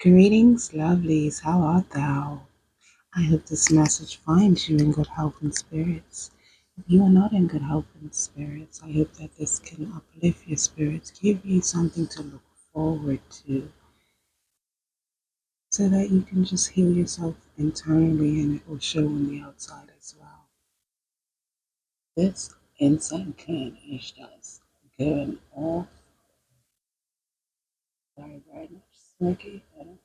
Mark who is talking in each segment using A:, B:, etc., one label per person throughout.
A: Greetings, lovelies. How art thou? I hope this message finds you in good health and spirits. If you are not in good health and spirits, I hope that this can uplift your spirits, give you something to look forward to, so that you can just heal yourself internally and it will show on the outside as well. This insect can is just going off very, very much smoky. I don't know.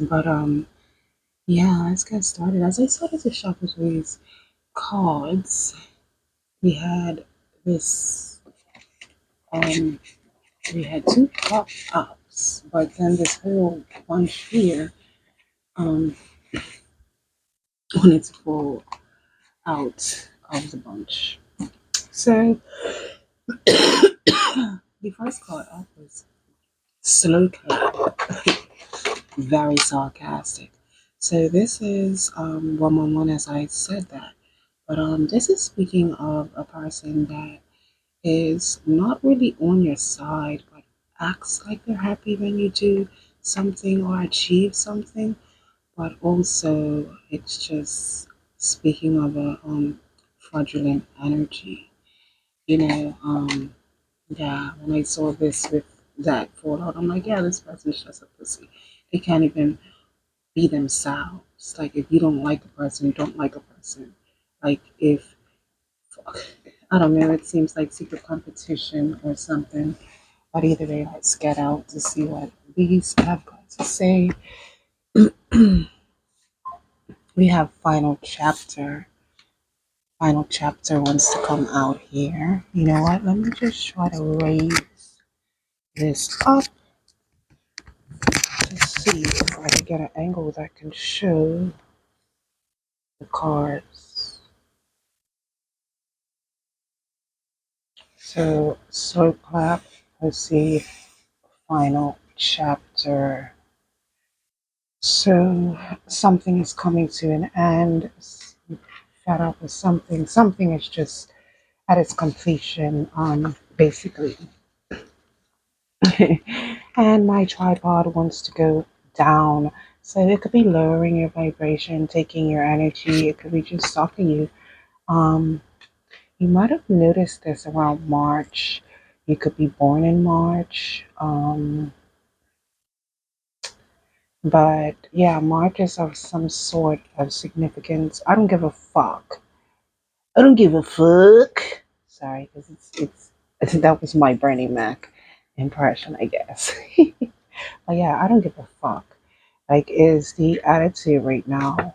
A: But yeah, let's get started. As I started to shuffle through these cards, we had this um we had two pop ups, but then this whole bunch here um wanted to fall out of the bunch. So the first card up was slow clap, very sarcastic. So this is 111 as I said that. But this is speaking of a person that is not really on your side, but acts like they're happy when you do something or achieve something. But also, it's just speaking of a fraudulent energy. Yeah, when I saw this with that fallout, I'm like, yeah, this person's just a pussy. They can't even be themselves. Like, if you don't like a person, you don't like a person. Like, if I don't know, it seems like secret competition or something. But either way, let's get out to see what these have got to say. We have final chapter. Final chapter wants to come out here. You know what? Let me just try to raise this up to see if I can get an angle that can show the cards. So, slow clap. Let's see. Final chapter. So something is coming to an end. Fed up with something. Something is just at its completion. Basically. And my tripod wants to go down. So it could be lowering your vibration, taking your energy. It could be just stopping you. Um, you might have noticed this around March. You could be born in March. But yeah, March is of some sort of significance. I don't give a fuck. I don't give a fuck. Sorry, because that was my Bernie Mac impression, I guess. But yeah, I don't give a fuck. Like, is the attitude right now?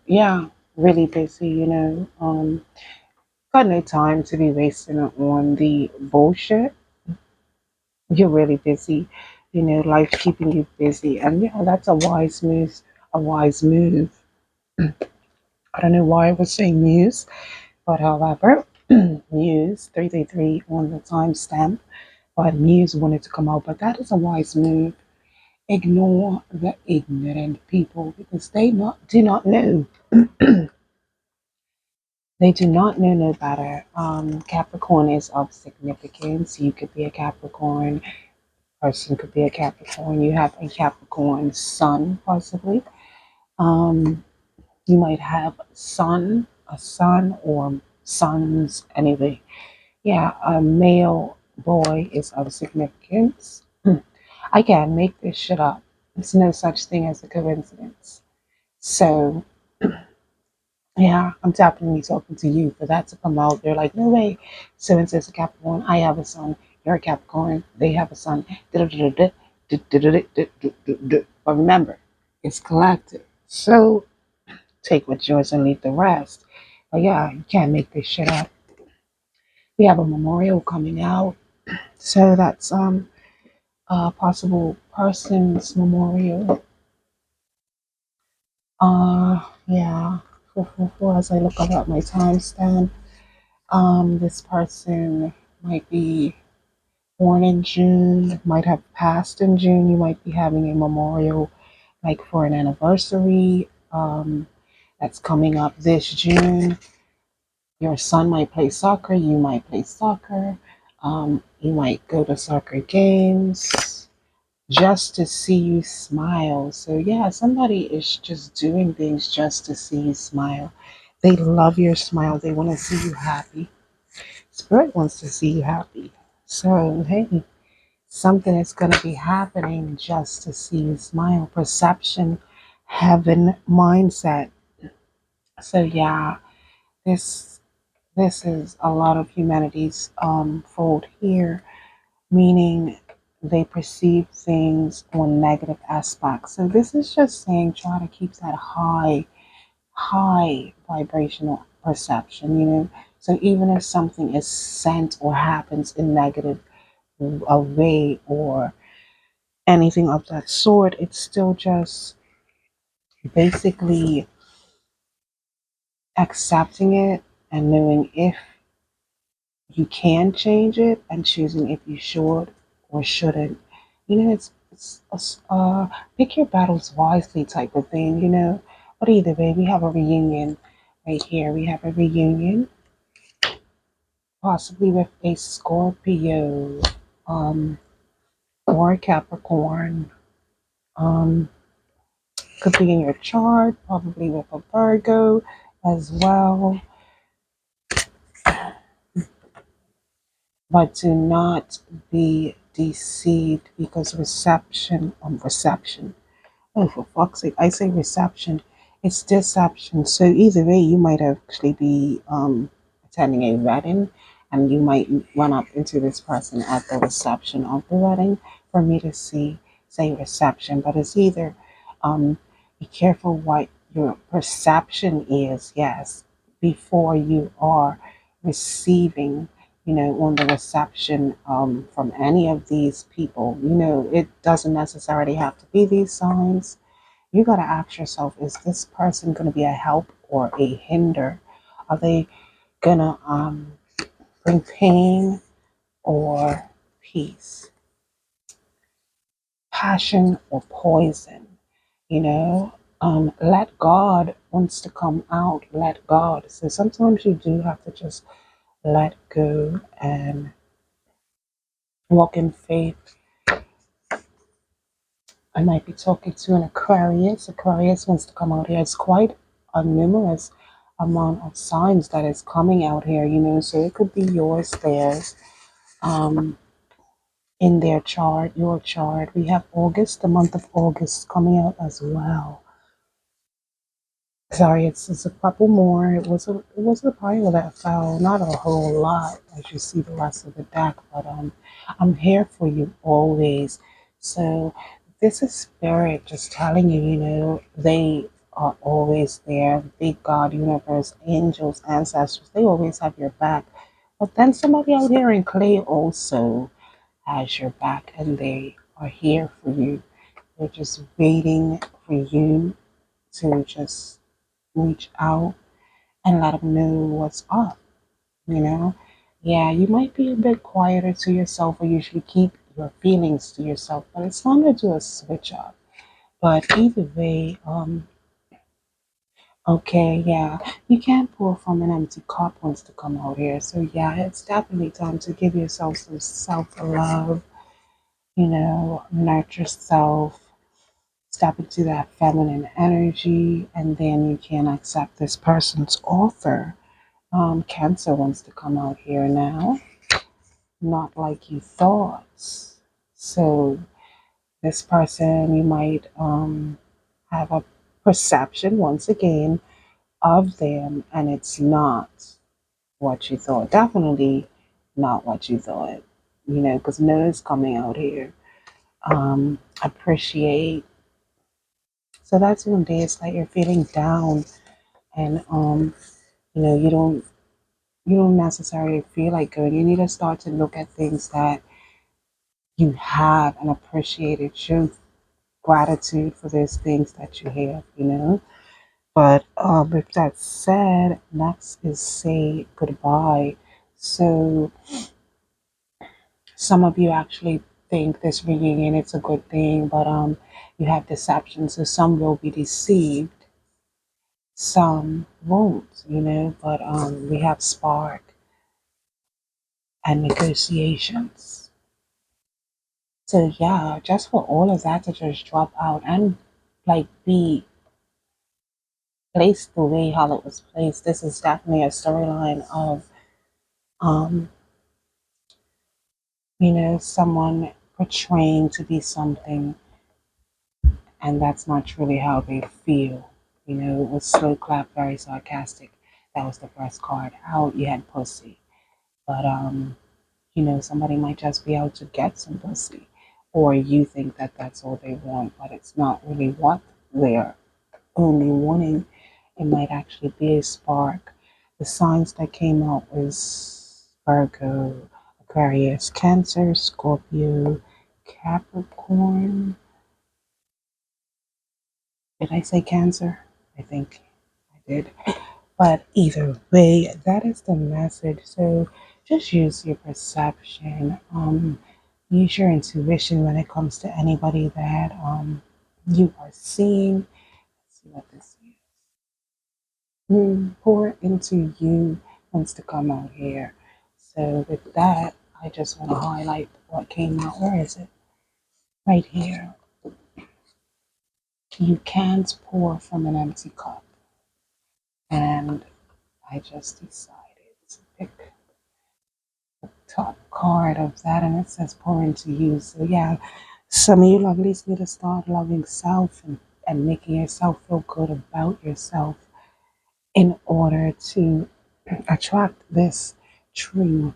A: Yeah, really busy. Got no time to be wasting it on the bullshit. You're really busy. Life keeping you busy, and yeah, that's a wise move. A wise move. I don't know why I was saying muse, but however, muse 333 on the timestamp. But muse wanted to come out, but that is a wise move. Ignore the ignorant people because do not know. They do not know no better. Capricorn is of significance. You could be a Capricorn. Person could be a Capricorn. You have a Capricorn sun, possibly. Um, you might have a son or sons. Anyway, yeah, a male boy is of significance. I can't make this shit up. It's no such thing as a coincidence. So yeah, I'm definitely talking to you for that to come out. They're like, no way. So and says a Capricorn. I have a son. You're a Capricorn. They have a son. But remember, it's collective. So take what's yours and leave the rest. But yeah, you can't make this shit up. We have a memorial coming out. So that's a possible person's memorial. Yeah. As I look up at my timestamp. This person might be born in June, might have passed in June. You might be having a memorial, like for an anniversary that's coming up this June. Your son might play soccer, you might play soccer, you might go to soccer games just to see you smile. So, yeah, somebody is just doing things just to see you smile. They love your smile, they want to see you happy. Spirit wants to see you happy. So, hey, something is going to be happening just to see you smile. Perception, heaven, mindset. So, yeah, this this is a lot of humanity's fold here, meaning they perceive things on negative aspects. So this is just saying try to keep that high vibrational perception, So even if something is sent or happens in negative a way or anything of that sort, it's still just basically accepting it and knowing if you can change it and choosing if you should or shouldn't. It's pick your battles wisely type of thing. But either way, we have a reunion right here. We have a reunion, possibly with a Scorpio, um, or a Capricorn. Um, could be in your chart, probably with a Virgo as well. But do not be deceived because reception. Oh, for fuck's sake, I say reception. It's deception. So either way, you might actually be attending a wedding, and you might run up into this person at the reception of the wedding. For me to say reception, but it's either be careful what your perception is. Yes, before you are receiving. On the reception from any of these people, it doesn't necessarily have to be these signs. You got to ask yourself, is this person going to be a help or a hinder? Are they going to bring pain or peace, passion or poison? You know, let God wants to come out, let God. So sometimes you do have to just let go and walk in faith. I might be talking to an Aquarius. Aquarius wants to come out here. It's quite a numerous amount of signs that is coming out here. So it could be yours, theirs, um, in their chart, your chart. We have August, the month of August coming out as well. Sorry, it's a couple more. It was a pile that fell, not a whole lot as you see the rest of the deck, but I'm here for you always. So this is spirit just telling you, they are always there. Big God, universe, angels, ancestors, they always have your back. But then somebody out here in clay also has your back and they are here for you. They're just waiting for you to just reach out and let them know what's up, you know? Yeah, you might be a bit quieter to yourself or usually keep your feelings to yourself, but it's time to do a switch up. But either way, okay, yeah, you can't pour from an empty cup wants to come out here. So yeah, it's definitely time to give yourself some self-love, nurture self, step into that feminine energy, and then you can accept this person's offer. Cancer wants to come out here now, not like you thought. So this person, you might have a perception once again of them, and it's not what you thought. Definitely not what you thought. Because no is coming out here. Appreciate. So that's one day it's like you're feeling down, and you don't necessarily feel like going. You need to start to look at things that you have and appreciate it. Show gratitude for those things that you have. But with that said, next is say goodbye. So some of you actually think this reunion it's a good thing, but you have deception. So some will be deceived. some won't, but we have spark and negotiations. So yeah, just for all of that to just drop out and like be placed the way how it was placed, this is definitely a storyline of um, someone portraying to be something and that's not truly how they feel. It was slow clap, very sarcastic. That was the first card out. You had pussy. But somebody might just be out to get some pussy. Or you think that that's all they want, but it's not really what they're only wanting. It might actually be a spark. The signs that came out was Virgo, Aquarius, Cancer, Scorpio, Capricorn. Did I say Cancer? I think I did. But either way, that is the message. So just use your perception. Use your intuition when it comes to anybody that you are seeing. Let's see what this is. Pour into you wants to come out here. So with that, I just want to highlight what came out. Where is it? Right here. You can't pour from an empty cup. And I just decided to pick top card of that, and it says pour into you. So yeah, some of you lovelies need to start loving self and making yourself feel good about yourself in order to attract this true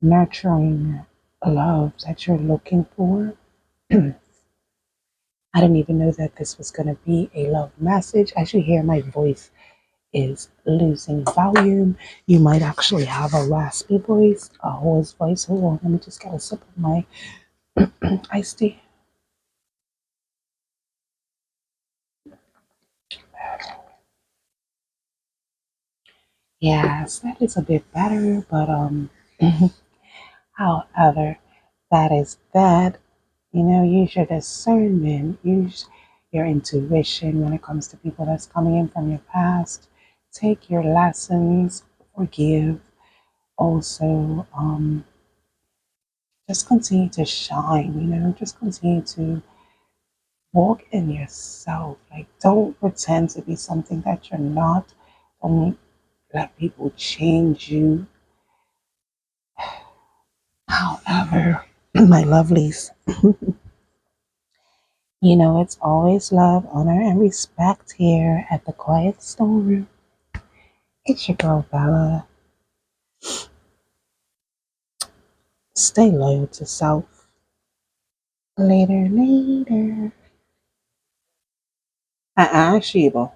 A: nurturing love that you're looking for. I didn't even know that this was going to be a love message. As you hear, my voice is losing volume. You might actually have a raspy voice, a hoarse voice. Hold on, let me just get a sip of my iced tea. Yes, that is a bit better, but however, that is that. Use your discernment, use your intuition when it comes to people that's coming in from your past. Take your lessons, forgive. Also, just continue to shine. Just continue to walk in yourself. Like, don't pretend to be something that you're not. Don't let people change you. However, my lovelies, it's always love, honor, and respect here at the Quiet Storm. It's your girl, Bella. Stay loyal to self. Later, later. Sheba.